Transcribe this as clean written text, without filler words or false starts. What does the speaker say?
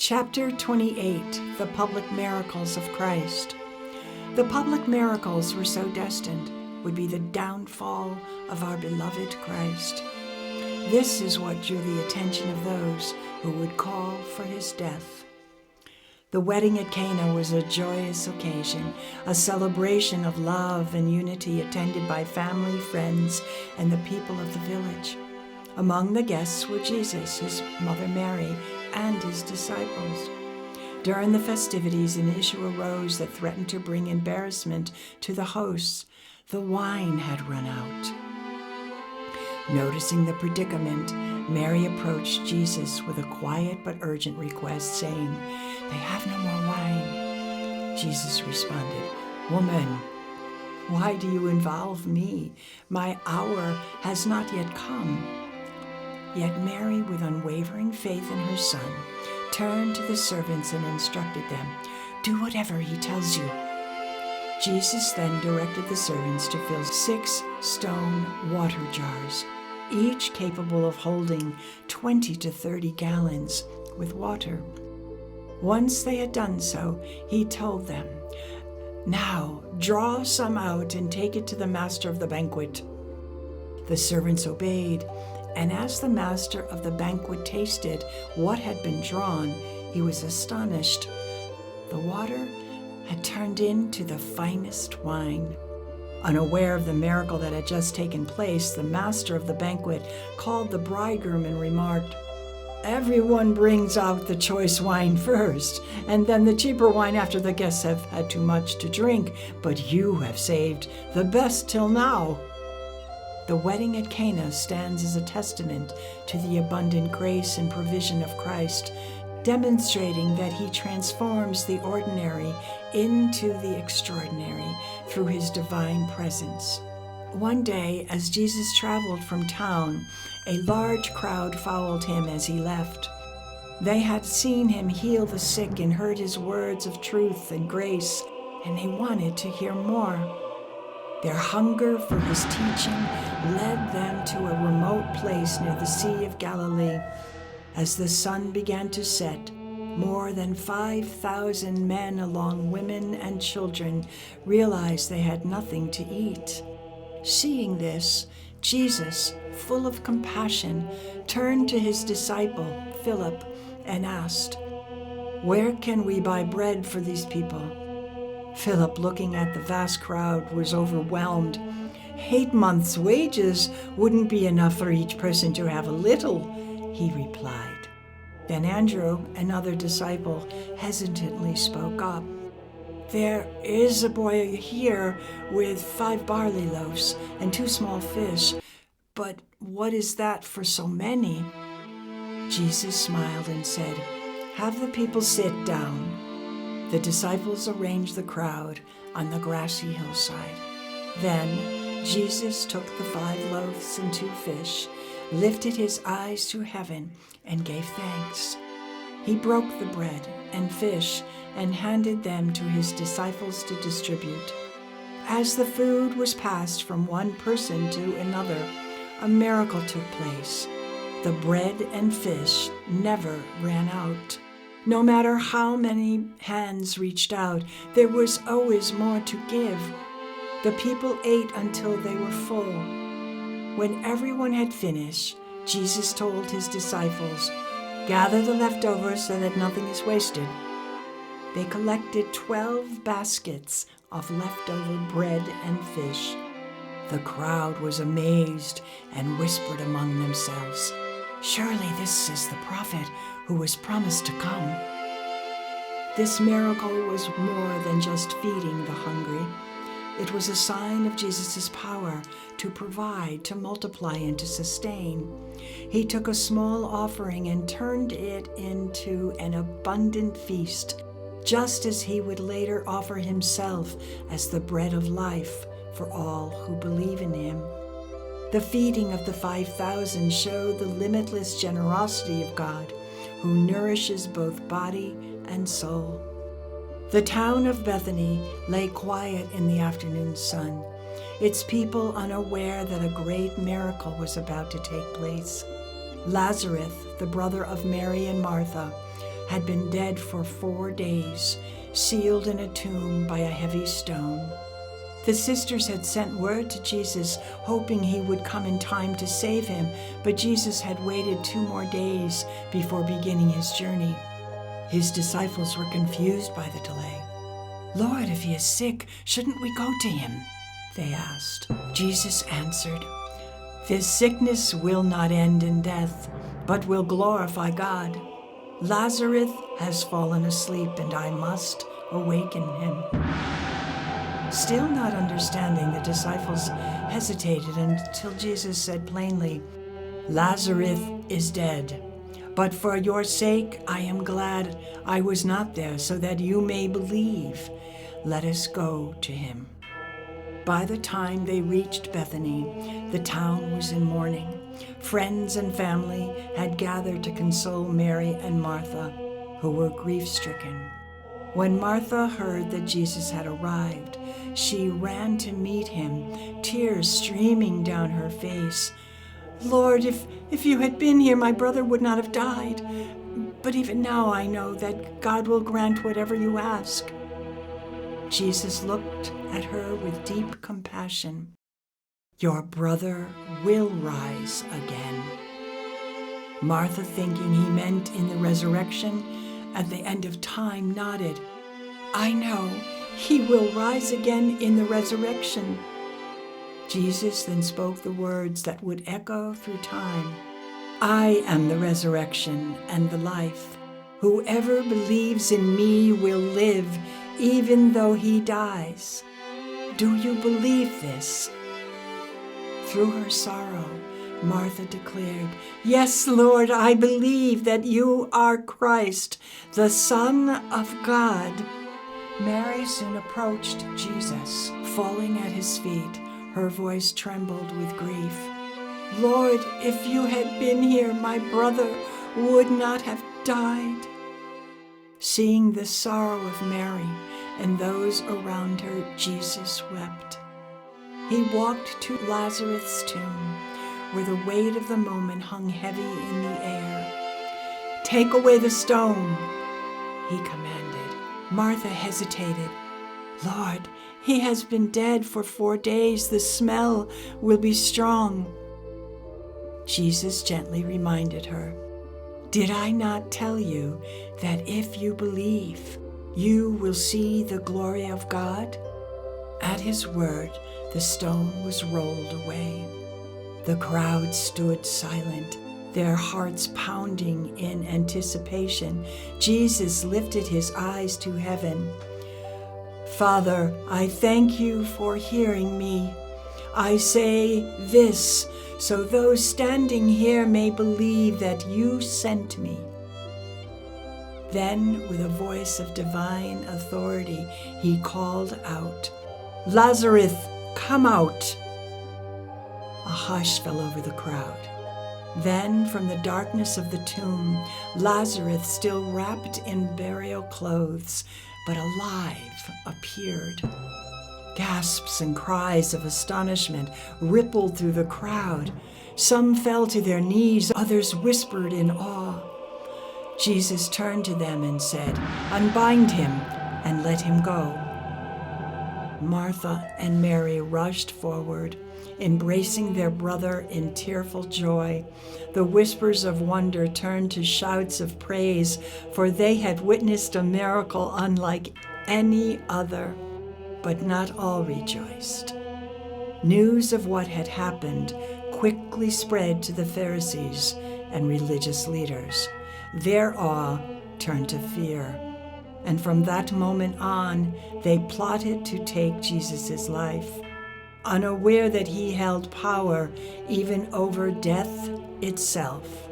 Chapter 28, The Public Miracles of Christ. The public miracles were so destined would be the downfall of our beloved Christ. This is what drew the attention of those who would call for his death. The wedding at Cana was a joyous occasion, a celebration of love and unity attended by family, friends, and the people of the village. Among the guests were Jesus, his mother Mary, and his disciples. During the festivities, an issue arose that threatened to bring embarrassment to the hosts. The wine had run out. Noticing the predicament, Mary approached Jesus with a quiet but urgent request, saying, "They have no more wine." Jesus responded, "Woman, why do you involve me? My hour has not yet come." Yet Mary, with unwavering faith in her Son, turned to the servants and instructed them, "Do whatever he tells you." Jesus then directed the servants to fill 6 stone water jars, each capable of holding 20 to 30 gallons with water. Once they had done so, he told them, "Now draw some out and take it to the master of the banquet." The servants obeyed, and as the master of the banquet tasted what had been drawn, he was astonished. The water had turned into the finest wine. Unaware of the miracle that had just taken place, the master of the banquet called the bridegroom and remarked, "Everyone brings out the choice wine first, and then the cheaper wine after the guests have had too much to drink, but you have saved the best till now." The wedding at Cana stands as a testament to the abundant grace and provision of Christ, demonstrating that he transforms the ordinary into the extraordinary through his divine presence. One day, as Jesus traveled from town, a large crowd followed him as he left. They had seen him heal the sick and heard his words of truth and grace, and they wanted to hear more. Their hunger for his teaching led them to a remote place near the Sea of Galilee. As the sun began to set, more than 5,000 men, along women and children, realized they had nothing to eat. Seeing this, Jesus, full of compassion, turned to his disciple, Philip, and asked, "Where can we buy bread for these people?" Philip, looking at the vast crowd, was overwhelmed. 8 months' wages wouldn't be enough for each person to have a little, he replied. Then Andrew, another disciple, hesitantly spoke up. "There is a boy here with 5 barley loaves and 2 small fish, but what is that for so many?" Jesus smiled and said, "Have the people sit down." The disciples arranged the crowd on the grassy hillside. Then Jesus took the 5 loaves and 2 fish, lifted his eyes to heaven, and gave thanks. He broke the bread and fish and handed them to his disciples to distribute. As the food was passed from one person to another, a miracle took place. The bread and fish never ran out. No matter how many hands reached out, there was always more to give. The people ate until they were full. When everyone had finished, Jesus told his disciples, "Gather the leftovers so that nothing is wasted." They collected 12 baskets of leftover bread and fish. The crowd was amazed and whispered among themselves, "Surely this is the prophet who was promised to come." This miracle was more than just feeding the hungry. It was a sign of Jesus' power to provide, to multiply, and to sustain. He took a small offering and turned it into an abundant feast, just as he would later offer himself as the bread of life for all who believe in him. The feeding of the 5,000 showed the limitless generosity of God, who nourishes both body and soul. The town of Bethany lay quiet in the afternoon sun, its people unaware that a great miracle was about to take place. Lazarus, the brother of Mary and Martha, had been dead for 4 days, sealed in a tomb by a heavy stone. The sisters had sent word to Jesus, hoping he would come in time to save him, but Jesus had waited 2 more days before beginning his journey. His disciples were confused by the delay. "Lord, if he is sick, shouldn't we go to him?" they asked. Jesus answered, "This sickness will not end in death, but will glorify God. Lazarus has fallen asleep, and I must awaken him." Still not understanding, the disciples hesitated until Jesus said plainly, "Lazarus is dead, but for your sake I am glad I was not there, so that you may believe. Let us go to him." By the time they reached Bethany, the town was in mourning. Friends and family had gathered to console Mary and Martha, who were grief-stricken. When Martha heard that Jesus had arrived, she ran to meet him, tears streaming down her face. "Lord, if you had been here, my brother would not have died. But even now I know that God will grant whatever you ask." Jesus looked at her with deep compassion. "Your brother will rise again." Martha, thinking he meant in the resurrection at the end of time, nodded. "I know he will rise again in the resurrection." Jesus then spoke the words that would echo through time. "I am the resurrection and the life. Whoever believes in me will live, even though he dies. Do you believe this?" Through her sorrow, Martha declared, "Yes, Lord, I believe that you are Christ, the Son of God." Mary soon approached Jesus, falling at his feet. Her voice trembled with grief. "Lord, if you had been here, my brother would not have died." Seeing the sorrow of Mary and those around her, Jesus wept. He walked to Lazarus' tomb, where the weight of the moment hung heavy in the air. "Take away the stone," he commanded. Martha hesitated. "Lord, he has been dead for 4 days. The smell will be strong." Jesus gently reminded her, "Did I not tell you that if you believe, you will see the glory of God?" At his word, the stone was rolled away. The crowd stood silent, their hearts pounding in anticipation. Jesus lifted his eyes to heaven. "Father, I thank you for hearing me. I say this so those standing here may believe that you sent me." Then, with a voice of divine authority, he called out, "Lazarus, come out!" A hush fell over the crowd. Then, from the darkness of the tomb, Lazarus, still wrapped in burial clothes, but alive, appeared. Gasps and cries of astonishment rippled through the crowd. Some fell to their knees, others whispered in awe. Jesus turned to them and said, "Unbind him and let him go." Martha and Mary rushed forward, embracing their brother in tearful joy. The whispers of wonder turned to shouts of praise, for they had witnessed a miracle unlike any other. But not all rejoiced. News of what had happened quickly spread to the Pharisees and religious leaders. Their awe turned to fear, and from that moment on, they plotted to take Jesus' life, unaware that he held power even over death itself.